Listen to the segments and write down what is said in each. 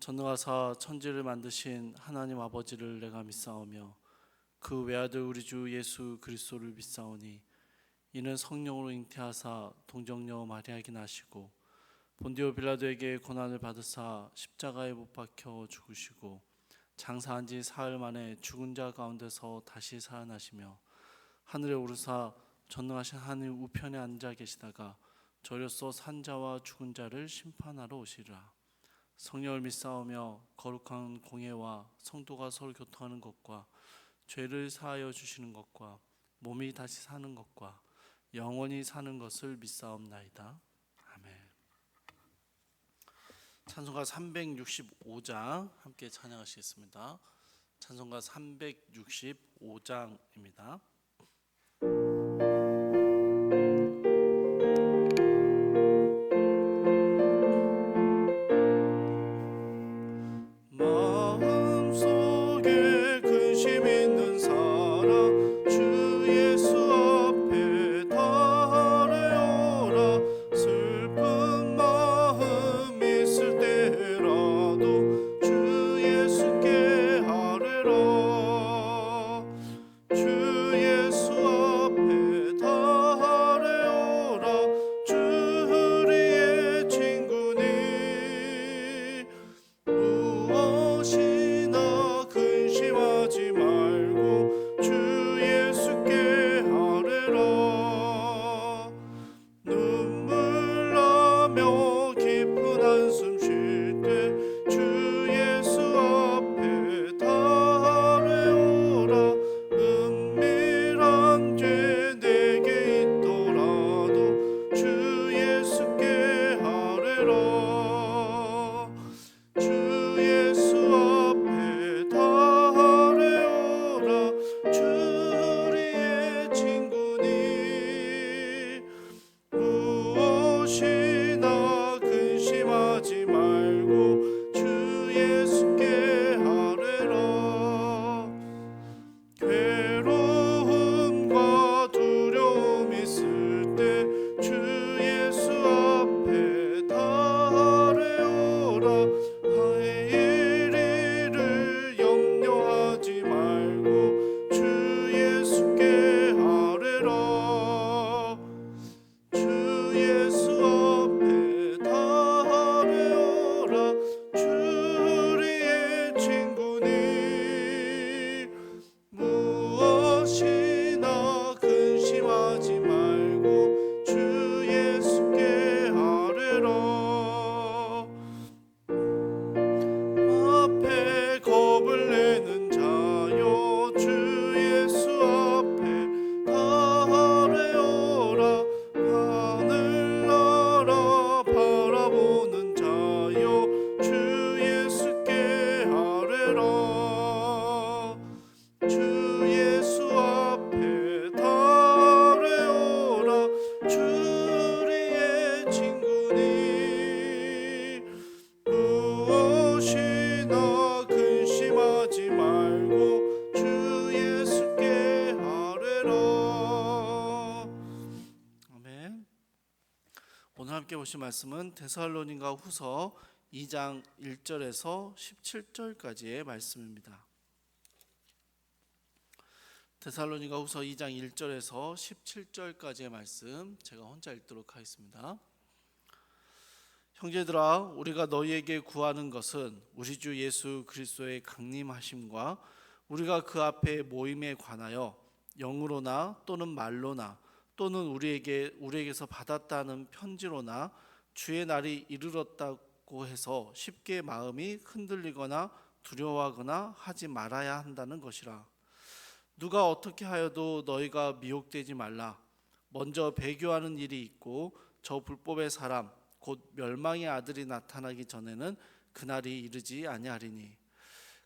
전능하사 천지를 만드신 하나님 아버지를 내가 믿사오며 그 외아들 우리 주 예수 그리스도를 믿사오니 이는 성령으로 잉태하사 동정녀 마리아에게 나시고 본디오 빌라도에게 고난을 받으사 십자가에 못 박혀 죽으시고 장사한 지 사흘 만에 죽은 자 가운데서 다시 살아나시며 하늘에 오르사 전능하신 하나님 우편에 앉아 계시다가 저로서 산 자와 죽은 자를 심판하러 오시리라. 성령을 믿사오며 거룩한 공예와 성도가 서로 교통하는 것과 죄를 사하여 주시는 것과 몸이 다시 사는 것과 영원히 사는 것을 믿사옵나이다. 아멘. 찬송가 365장 함께 찬양하시겠습니다. 찬송가 365장입니다. 마음속에 근심 있는 사람 주 예수 앞에 달려오라. 슬픈 마음 있을 때라도 주 예수께 아뢰라. 주 예수 앞에 달려오라. 주 우리의 친구니 무엇이나 근심하지 말고 주 예수께 아뢰라. 눈물 나며 깊은 한숨 쉴 때 주 예수 앞에 달려오라. 은밀한 죄 내게 있더라도 주 예수께 아뢰라. 주 예수 앞에 달려오라. 주 우리의 친구니 무엇이나 근심하지 말고 주 예수께 아뢰라. 괴로움과 두려움 있을 때 주 예수 앞에 달려오라. 일을 염려하지 말고 주 예수께 아뢰라. 주 예수 앞에 달려오라. 주 우리의 친구니 무엇이나 근심하지 말고 주 예수께 아뢰라. 앞에 겁을 내는 자여 주 예수 앞에 달려오라. 하늘 나라 바라보는 자여 주 예수께 아뢰라. 주 예수 앞에 달려오라. 주 우리의 친구니 무엇이나 근심하지 말고 주 예수께 아뢰라. 아멘. 오늘 함께 보실 말씀은 데살로니가 후서 2장 1절에서 17절까지의 말씀입니다. 데살로니가 후서 2장 1절에서 17절까지의 말씀 제가 혼자 읽도록 하겠습니다. 형제들아, 우리가 너희에게 구하는 것은 우리 주 예수 그리스도의 강림하심과 우리가 그 앞에 모임에 관하여 영으로나 또는 말로나 또는 우리에게서 받았다는 편지로나 주의 날이 이르렀다고 해서 쉽게 마음이 흔들리거나 두려워하거나 하지 말아야 한다는 것이라. 누가 어떻게 하여도 너희가 미혹되지 말라. 먼저 배교하는 일이 있고 저 불법의 사람 곧 멸망의 아들이 나타나기 전에는 그날이 이르지 아니하리니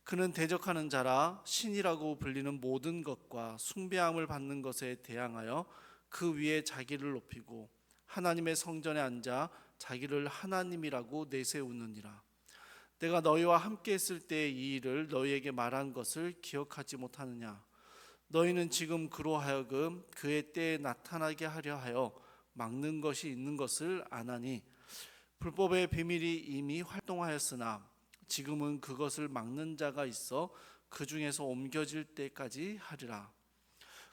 그는 대적하는 자라. 신이라고 불리는 모든 것과 숭배함을 받는 것에 대항하여 그 위에 자기를 높이고 하나님의 성전에 앉아 자기를 하나님이라고 내세우느니라. 내가 너희와 함께 했을 때 이 일을 너희에게 말한 것을 기억하지 못하느냐. 너희는 지금 그로 하여금 그의 때에 나타나게 하려 하여 막는 것이 있는 것을 아나니 불법의 비밀이 이미 활동하였으나 지금은 그것을 막는 자가 있어 그 중에서 옮겨질 때까지 하리라.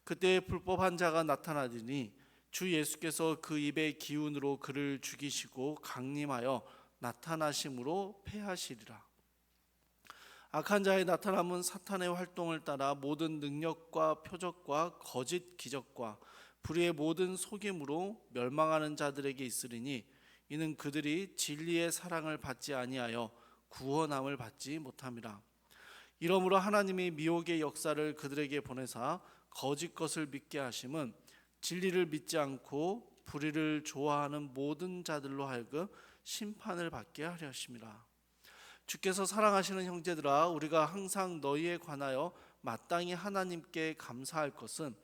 그때 불법한 자가 나타나더니 주 예수께서 그 입의 기운으로 그를 죽이시고 강림하여 나타나심으로 패하시리라. 악한 자의 나타남은 사탄의 활동을 따라 모든 능력과 표적과 거짓 기적과 불의의 모든 속임으로 멸망하는 자들에게 있으리니 이는 그들이 진리의 사랑을 받지 아니하여 구원함을 받지 못함이라. 이러므로 하나님이 미혹의 역사를 그들에게 보내사 거짓 것을 믿게 하심은 진리를 믿지 않고 불의를 좋아하는 모든 자들로 하여금 심판을 받게 하려 하심이라. 주께서 사랑하시는 형제들아, 우리가 항상 너희에 관하여 마땅히 하나님께 감사할 것은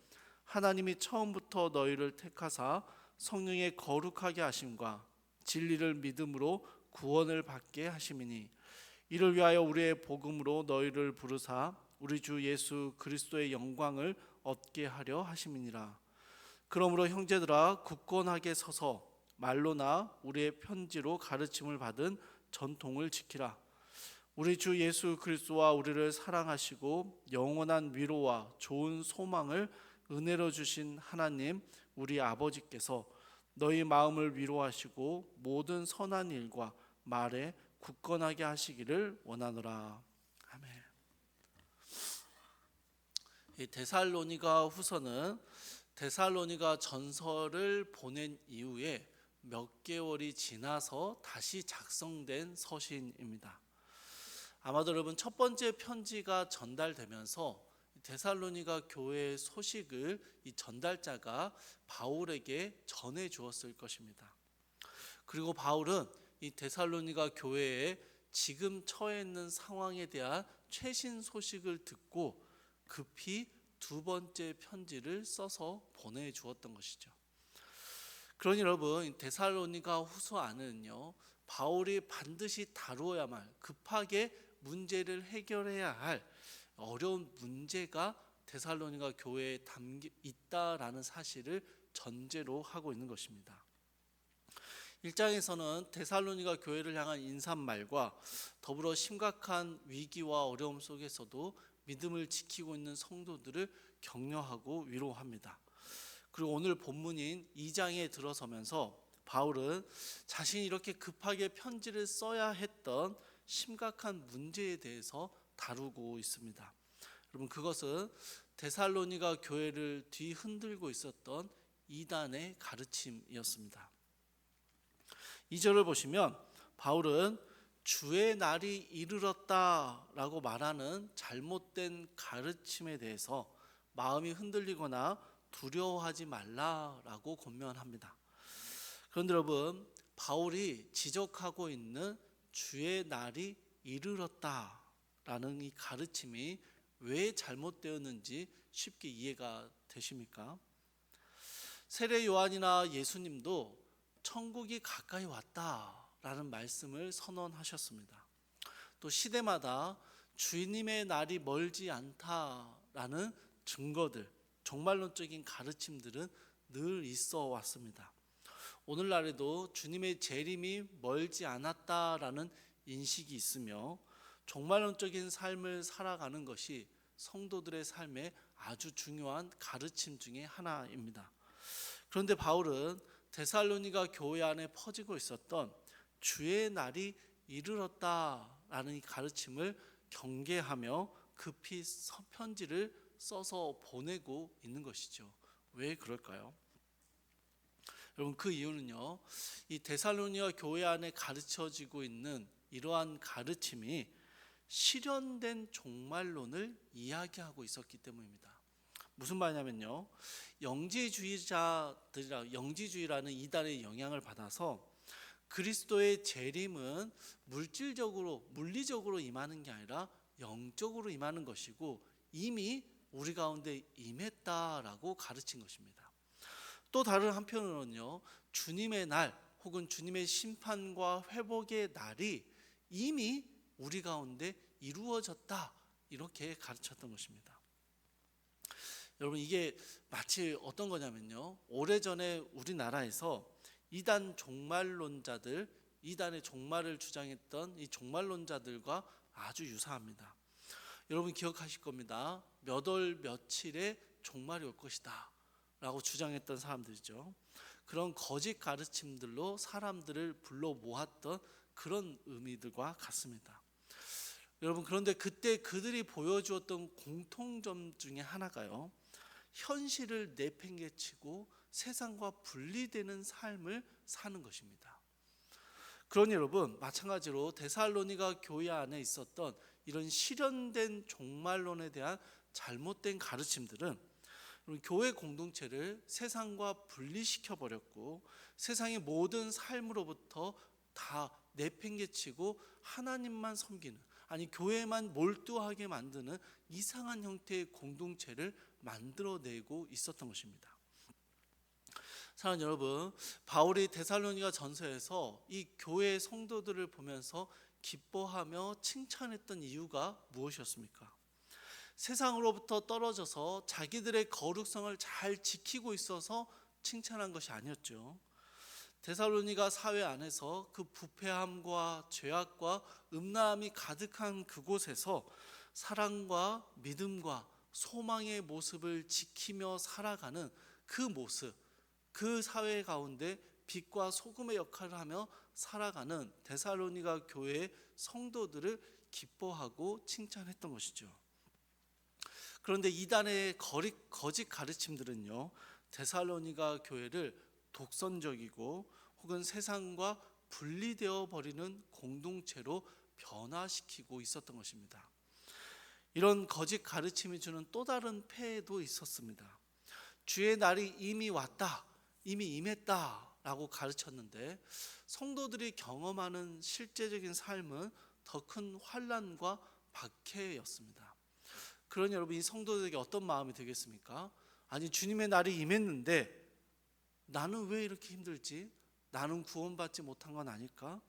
하나님이 처음부터 너희를 택하사 성령에 거룩하게 하심과 진리를 믿음으로 구원을 받게 하심이니, 이를 위하여 우리의 복음으로 너희를 부르사 우리 주 예수 그리스도의 영광을 얻게 하려 하심이니라. 그러므로 형제들아, 굳건하게 서서 말로나 우리의 편지로 가르침을 받은 전통을 지키라. 우리 주 예수 그리스도와 우리를 사랑하시고 영원한 위로와 좋은 소망을 은혜로 주신 하나님 우리 아버지께서 너희 마음을 위로하시고 모든 선한 일과 말에 굳건하게 하시기를 원하노라. 아멘. 이 데살로니가 후서는 데살로니가 전서를 보낸 이후에 몇 개월이 지나서 다시 작성된 서신입니다. 아마도 여러분 첫 번째 편지가 전달되면서 데살로니가 교회의 소식을 이 전달자가 바울에게 전해 주었을 것입니다. 그리고 바울은 이 데살로니가 교회에 지금 처해 있는 상황에 대한 최신 소식을 듣고 급히 두 번째 편지를 써서 보내 주었던 것이죠. 그러니 여러분, 데살로니가 후서 안에는요, 바울이 반드시 다루어야만 급하게 문제를 해결해야 할 어려운 문제가 데살로니가 교회에 담겨 있다라는 사실을 전제로 하고 있는 것입니다. 1장에서는 데살로니가 교회를 향한 인사말과 더불어 심각한 위기와 어려움 속에서도 믿음을 지키고 있는 성도들을 격려하고 위로합니다. 그리고 오늘 본문인 2장에 들어서면서 바울은 자신이 이렇게 급하게 편지를 써야 했던 심각한 문제에 대해서 다루고 있습니다. 여러분, 그것은 데살로니가 교회를 뒤흔들고 있었던 이단의 가르침이었습니다. 2절을 보시면 바울은 주의 날이 이르렀다라고 말하는 잘못된 가르침에 대해서 마음이 흔들리거나 두려워하지 말라라고 권면합니다. 그런데 여러분, 바울이 지적하고 있는 주의 날이 이르렀다라는 이 가르침이 왜 잘못되었는지 쉽게 이해가 되십니까? 세례 요한이나 예수님도 천국이 가까이 왔다라는 말씀을 선언하셨습니다. 또 시대마다 주님의 날이 멀지 않다라는 증거들, 종말론적인 가르침들은 늘 있어 왔습니다. 오늘날에도 주님의 재림이 멀지 않았다라는 인식이 있으며 종말론적인 삶을 살아가는 것이 성도들의 삶에 아주 중요한 가르침 중에 하나입니다. 그런데 바울은 데살로니가 교회 안에 퍼지고 있었던 주의 날이 이르렀다라는 이 가르침을 경계하며 급히 편지를 써서 보내고 있는 것이죠. 왜 그럴까요? 여러분, 그 이유는요, 이 데살로니가 교회 안에 가르쳐지고 있는 이러한 가르침이 실현된 종말론을 이야기하고 있었기 때문입니다. 무슨 말이냐면요, 영지주의라는 이단의 영향을 받아서 그리스도의 재림은 물리적으로 임하는 게 아니라 영적으로 임하는 것이고 이미 우리 가운데 임했다라고 가르친 것입니다. 또 다른 한편으로는요, 주님의 날 혹은 주님의 심판과 회복의 날이 이미 우리 가운데 이루어졌다, 이렇게 가르쳤던 것입니다. 여러분, 이게 마치 어떤 거냐면요, 오래전에 우리나라에서 이단 종말론자들 이단의 종말을 주장했던 이 종말론자들과 아주 유사합니다. 여러분 기억하실 겁니다. 몇 월 며칠에 종말이 올 것이다 라고 주장했던 사람들이죠. 그런 거짓 가르침들로 사람들을 불러 모았던 그런 의미들과 같습니다. 여러분, 그런데 그때 그들이 보여주었던 공통점 중에 하나가요, 현실을 내팽개치고 세상과 분리되는 삶을 사는 것입니다. 그러니 여러분, 마찬가지로 데살로니가 교회 안에 있었던 이런 실현된 종말론에 대한 잘못된 가르침들은 교회 공동체를 세상과 분리시켜 버렸고 세상의 모든 삶으로부터 다 내팽개치고 하나님만 섬기는, 아니 교회만 몰두하게 만드는 이상한 형태의 공동체를 만들어내고 있었던 것입니다. 사랑하는 여러분, 바울이 데살로니가 전서에서 이 교회 성도들을 보면서 기뻐하며 칭찬했던 이유가 무엇이었습니까? 세상으로부터 떨어져서 자기들의 거룩성을 잘 지키고 있어서 칭찬한 것이 아니었죠. 데살로니가 사회 안에서 그 부패함과 죄악과 음란함이 가득한 그곳에서 사랑과 믿음과 소망의 모습을 지키며 살아가는 그 모습, 그 사회 가운데 빛과 소금의 역할을 하며 살아가는 데살로니가 교회의 성도들을 기뻐하고 칭찬했던 것이죠. 그런데 이단의 거짓 가르침들은요, 데살로니가 교회를 독선적이고 혹은 세상과 분리되어 버리는 공동체로 변화시키고 있었던 것입니다. 이런 거짓 가르침이 주는 또 다른 폐해도 있었습니다. 주의 날이 이미 왔다, 이미 임했다 라고 가르쳤는데 성도들이 경험하는 실제적인 삶은 더 큰 환난과 박해였습니다. 그러니 여러분, 이 성도들에게 어떤 마음이 되겠습니까? 아니, 주님의 날이 임했는데 나는 왜 이렇게 힘들지? 나는 구원받지 못한 건 아닐까?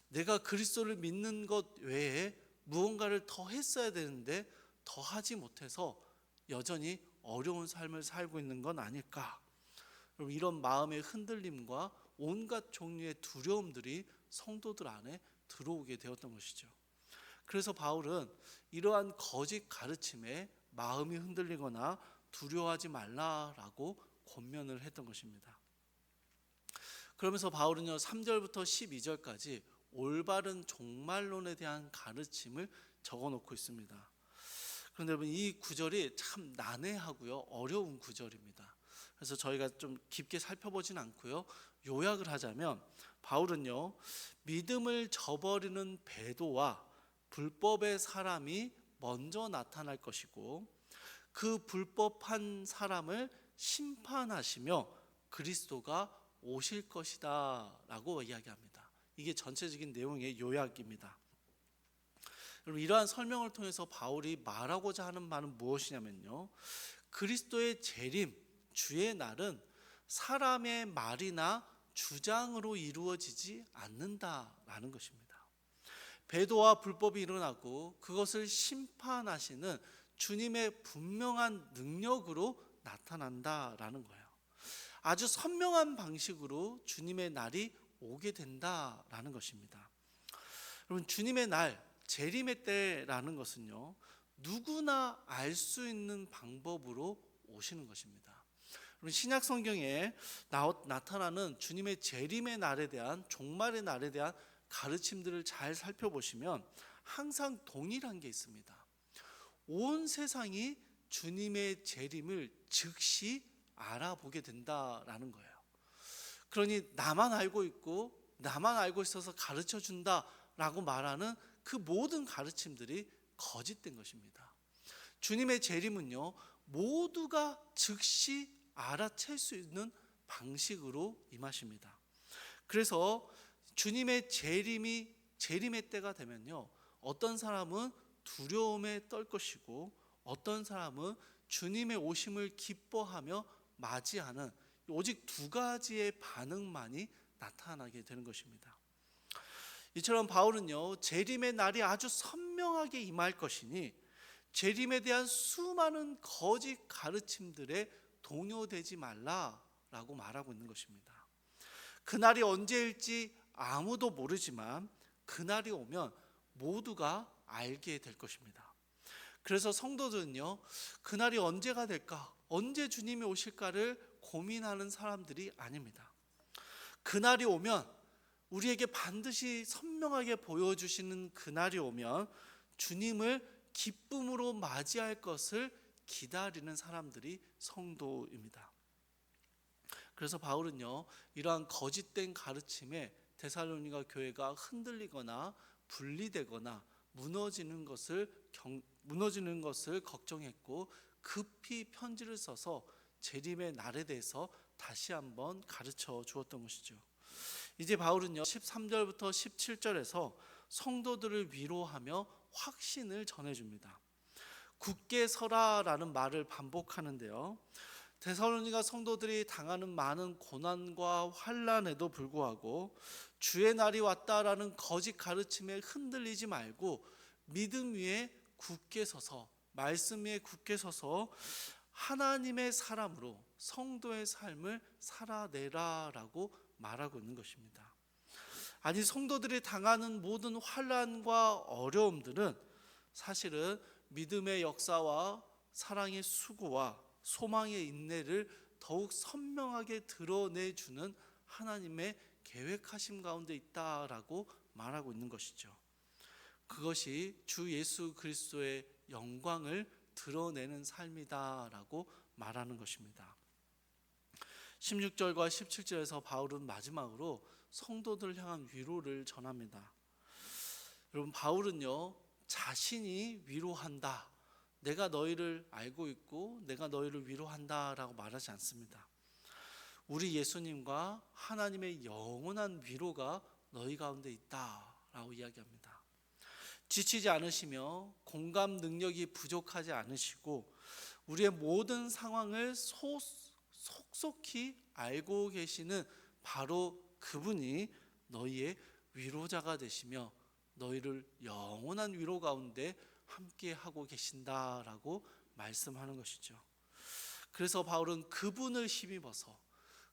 내가 그리스도를 믿는 것 외에 무언가를 더 했어야 되는데 더 하지 못해서 여전히 어려운 삶을 살고 있는 건 아닐까? 여러분, 이런 마음의 흔들림과 온갖 종류의 두려움들이 성도들 안에 들어오게 되었던 것이죠. 그래서 바울은 이러한 거짓 가르침에 마음이 흔들리거나 두려워하지 말라라고 권면을 했던 것입니다. 그러면서 바울은요, 3절부터 12절까지 올바른 종말론에 대한 가르침을 적어놓고 있습니다. 그런데 여러분, 이 구절이 참 난해하고요, 어려운 구절입니다. 그래서 저희가 좀 깊게 살펴보진 않고요, 요약을 하자면 바울은요, 믿음을 저버리는 배도와 불법의 사람이 먼저 나타날 것이고 그 불법한 사람을 심판하시며 그리스도가 오실 것이다 라고 이야기합니다. 이게 전체적인 내용의 요약입니다. 여러분, 이러한 설명을 통해서 바울이 말하고자 하는 말은 무엇이냐면요, 그리스도의 재림, 주의 날은 사람의 말이나 주장으로 이루어지지 않는다라는 것입니다. 배도와 불법이 일어나고 그것을 심판하시는 주님의 분명한 능력으로 나타난다라는 거예요. 아주 선명한 방식으로 주님의 날이 오게 된다라는 것입니다. 여러분, 주님의 날, 재림의 때라는 것은요, 누구나 알 수 있는 방법으로 오시는 것입니다. 신약 성경에 나타나는 주님의 재림의 날에 대한, 종말의 날에 대한 가르침들을 잘 살펴보시면 항상 동일한 게 있습니다. 온 세상이 주님의 재림을 즉시 알아보게 된다라는 거예요. 그러니 나만 알고 있고 나만 알고 있어서 가르쳐 준다라고 말하는 그 모든 가르침들이 거짓된 것입니다. 주님의 재림은요, 모두가 즉시 알아챌 수 있는 방식으로 임하십니다. 그래서 주님의 재림의 때가 되면요, 어떤 사람은 두려움에 떨 것이고 어떤 사람은 주님의 오심을 기뻐하며 맞이하는 오직 두 가지의 반응만이 나타나게 되는 것입니다. 이처럼 바울은요, 재림의 날이 아주 선명하게 임할 것이니 재림에 대한 수많은 거짓 가르침들에 동요되지 말라라고 말하고 있는 것입니다. 그날이 언제일지 아무도 모르지만 그날이 오면 모두가 알게 될 것입니다. 그래서 성도들은요, 그날이 언제가 될까, 언제 주님이 오실까를 고민하는 사람들이 아닙니다. 그날이 오면, 우리에게 반드시 선명하게 보여주시는 그날이 오면 주님을 기쁨으로 맞이할 것을 기다리는 사람들이 성도입니다. 그래서 바울은요, 이러한 거짓된 가르침에 데살로니가 교회가 흔들리거나 분리되거나 무너지는 것을 걱정했고 급히 편지를 써서 재림의 날에 대해서 다시 한번 가르쳐 주었던 것이죠. 이제 바울은요, 13절부터 17절에서 성도들을 위로하며 확신을 전해줍니다. 굳게 서라라는 말을 반복하는데요, 데살로니가 성도들이 당하는 많은 고난과 환난에도 불구하고 주의 날이 왔다라는 거짓 가르침에 흔들리지 말고 믿음 위에 굳게 서서, 말씀 위에 굳게 서서 하나님의 사람으로 성도의 삶을 살아내라라고 말하고 있는 것입니다. 아니, 성도들이 당하는 모든 환난과 어려움들은 사실은 믿음의 역사와 사랑의 수고와 소망의 인내를 더욱 선명하게 드러내주는 하나님의 계획하심 가운데 있다라고 말하고 있는 것이죠. 그것이 주 예수 그리스도의 영광을 드러내는 삶이다라고 말하는 것입니다. 16절과 17절에서 바울은 마지막으로 성도들을 향한 위로를 전합니다. 여러분, 바울은요, 자신이 위로한다, 내가 너희를 알고 있고 내가 너희를 위로한다 라고 말하지 않습니다. 우리 예수님과 하나님의 영원한 위로가 너희 가운데 있다 라고 이야기합니다. 지치지 않으시며 공감 능력이 부족하지 않으시고 우리의 모든 상황을 속속히 알고 계시는 바로 그분이 너희의 위로자가 되시며 너희를 영원한 위로 가운데 함께 하고 계신다라고 말씀하는 것이죠. 그래서 바울은 그분을 힘입어서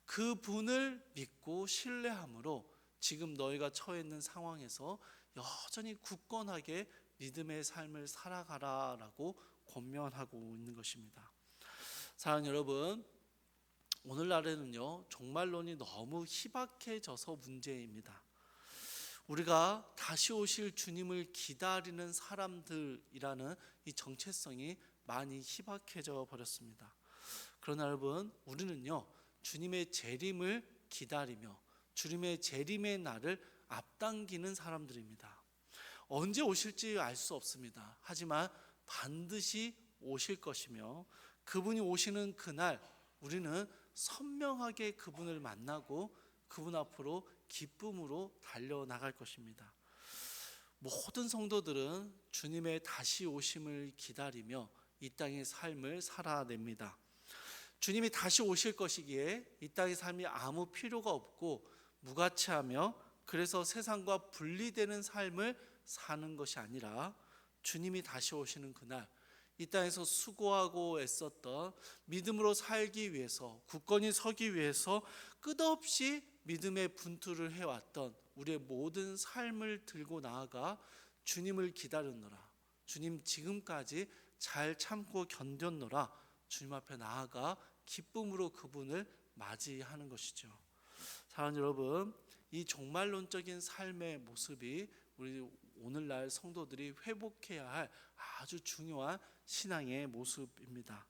그분을 믿고 신뢰함으로 지금 너희가 처해 있는 상황에서 여전히 굳건하게 믿음의 삶을 살아가라라고 권면하고 있는 것입니다. 사랑하는 여러분, 오늘날에는요, 종말론이 너무 희박해져서 문제입니다. 우리가 다시 오실 주님을 기다리는 사람들이라는 이 정체성이 많이 희박해져 버렸습니다. 그러나 여러분, 우리는요, 주님의 재림을 기다리며 주님의 재림의 날을 앞당기는 사람들입니다. 언제 오실지 알 수 없습니다. 하지만 반드시 오실 것이며 그분이 오시는 그날 우리는 선명하게 그분을 만나고 그분 앞으로 기쁨으로 달려나갈 것입니다. 모든 성도들은 주님의 다시 오심을 기다리며 이 땅의 삶을 살아냅니다. 주님이 다시 오실 것이기에 이 땅의 삶이 아무 필요가 없고 무가치하며 그래서 세상과 분리되는 삶을 사는 것이 아니라 주님이 다시 오시는 그날 이 땅에서 수고하고 애썼던 믿음으로 살기 위해서 굳건히 서기 위해서 끝없이 믿음의 분투를 해왔던 우리의 모든 삶을 들고 나아가 주님을 기다렸노라, 주님 지금까지 잘 참고 견뎠노라, 주님 앞에 나아가 기쁨으로 그분을 맞이하는 것이죠. 사랑하는 여러분, 이 종말론적인 삶의 모습이 우리 오늘날 성도들이 회복해야 할 아주 중요한 신앙의 모습입니다.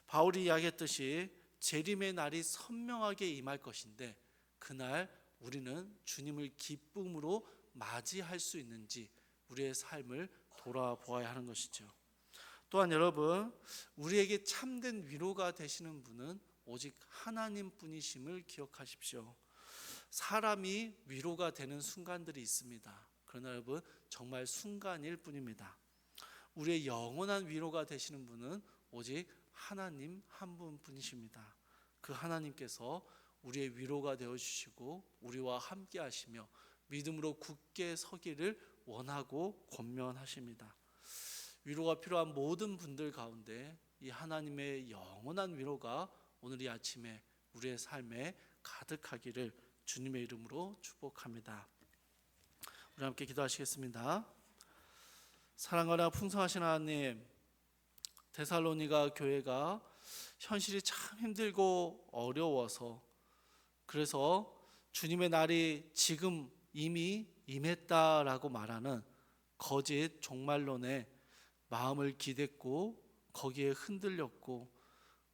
바울이 이야기했듯이 재림의 날이 선명하게 임할 것인데 그날 우리는 주님을 기쁨으로 맞이할 수 있는지 우리의 삶을 돌아보아야 하는 것이죠. 또한 여러분, 우리에게 참된 위로가 되시는 분은 오직 하나님뿐이심을 기억하십시오. 사람이 위로가 되는 순간들이 있습니다. 그러나 여러분, 정말 순간일 뿐입니다. 우리의 영원한 위로가 되시는 분은 오직 하나님 한 분뿐이십니다. 그 하나님께서 우리의 위로가 되어주시고 우리와 함께 하시며 믿음으로 굳게 서기를 원하고 권면하십니다. 위로가 필요한 모든 분들 가운데 이 하나님의 영원한 위로가 오늘 이 아침에 우리의 삶에 가득하기를 주님의 이름으로 축복합니다. 우리 함께 기도하시겠습니다. 사랑하나 풍성하신 하나님, 데살로니가 교회가 현실이 참 힘들고 어려워서, 그래서 주님의 날이 지금 이미 임했다라고 말하는 거짓 종말론에 마음을 기댔고 거기에 흔들렸고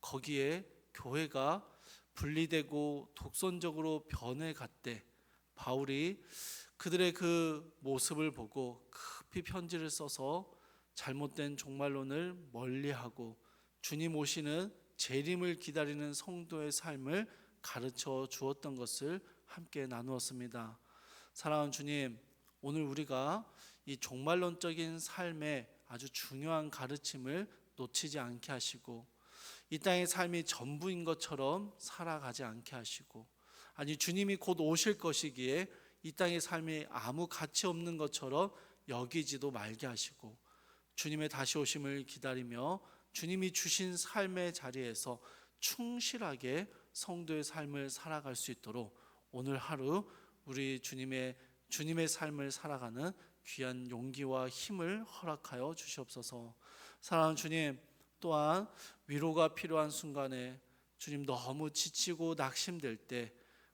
거기에 교회가 분리되고 독선적으로 변해갔대. 바울이 그들의 그 모습을 보고 급히 편지를 써서 잘못된 종말론을 멀리하고 주님 오시는 재림을 기다리는 성도의 삶을 가르쳐 주었던 것을 함께 나누었습니다. 사랑하는 주님, 오늘 우리가 이 종말론적인 삶의 아주 중요한 가르침을 놓치지 않게 하시고 이 땅의 삶이 전부인 것처럼 살아가지 않게 하시고, 아니 주님이 곧 오실 것이기에 이 땅의 삶이 아무 가치 없는 것처럼 여기지도 말게 하시고, 주님의 다시 오심을 기다리며 주님이 주신 삶의 자리에서 충실하게 성도의 삶을 살아갈 수 있도록 오늘 하루 우리 주님의 삶을 살아가는 귀한 용기와 힘을 허락하여 주시옵소서. 사랑하는 주님, 또한 위로가 필요한 순간에 주님 너무 지치고 낙심될 때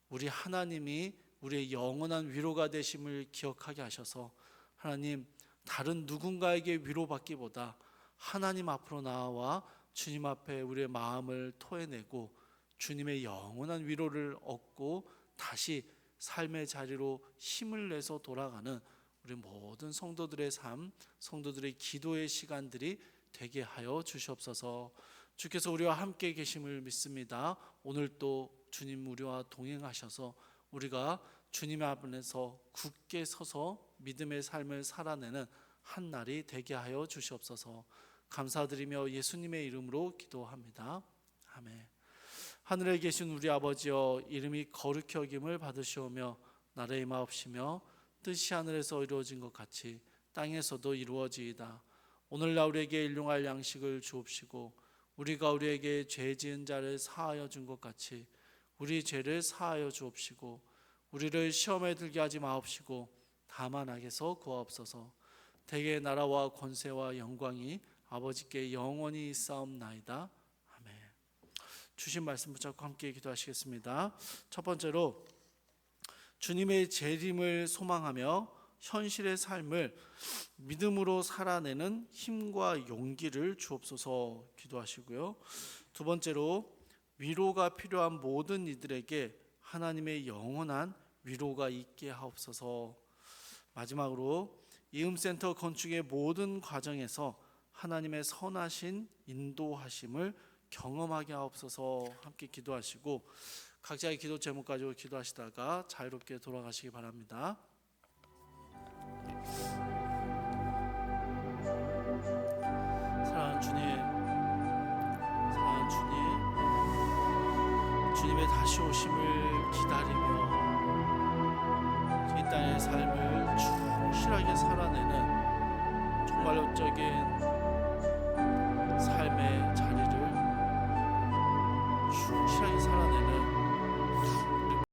우리 하나님이 우리의 영원한 위로가 되심을 기억하게 하셔서, 하나님 다른 누군가에게 위로받기보다 하나님 앞으로 나와 주님 앞에 우리의 마음을 토해내고 주님의 영원한 위로를 얻고 다시 삶의 자리로 힘을 내서 돌아가는 우리 모든 성도들의 삶, 성도들의 기도의 시간들이 되게 하여 주시옵소서. 주께서 우리와 함께 계심을 믿습니다. 오늘 또 주님 우리와 동행하셔서 우리가 주님 앞에서 굳게 서서 믿음의 삶을 살아내는 한 날이 되게 하여 주시옵소서. 감사드리며 예수님의 이름으로 기도합니다. 아멘. 하늘에 계신 우리 아버지여, 이름이 거룩히 여김을 받으시오며 나라의 임하옵시며 뜻이 하늘에서 이루어진 것 같이 땅에서도 이루어지이다. 오늘날 우리에게 일용할 양식을 주옵시고 우리가 우리에게 죄 지은 자를 사하여 준 것 같이 우리 죄를 사하여 주옵시고 우리를 시험에 들게 하지 마옵시고 다만 악에서 구하옵소서. 대개 나라와 권세와 영광이 아버지께 영원히 있사옵나이다. 아멘. 주신 말씀 붙잡고 함께 기도하시겠습니다. 첫 번째로 주님의 재림을 소망하며 현실의 삶을 믿음으로 살아내는 힘과 용기를 주옵소서 기도하시고요. 두 번째로 위로가 필요한 모든 이들에게 하나님의 영원한 위로가 있게 하옵소서. 마지막으로 이음센터 건축의 모든 과정에서 하나님의 선하신 인도하심을 경험하게 하옵소서 함께 기도하시고 각자의 기도 제목 가지고 기도하시다가 자유롭게 돌아가시기 바랍니다. 사랑하는 주님, 주님의 다시 오심을 기다리며 이 땅의 삶을 충실하게 살아내는 종말론적인 삶의 자리를 충실하게 살아내는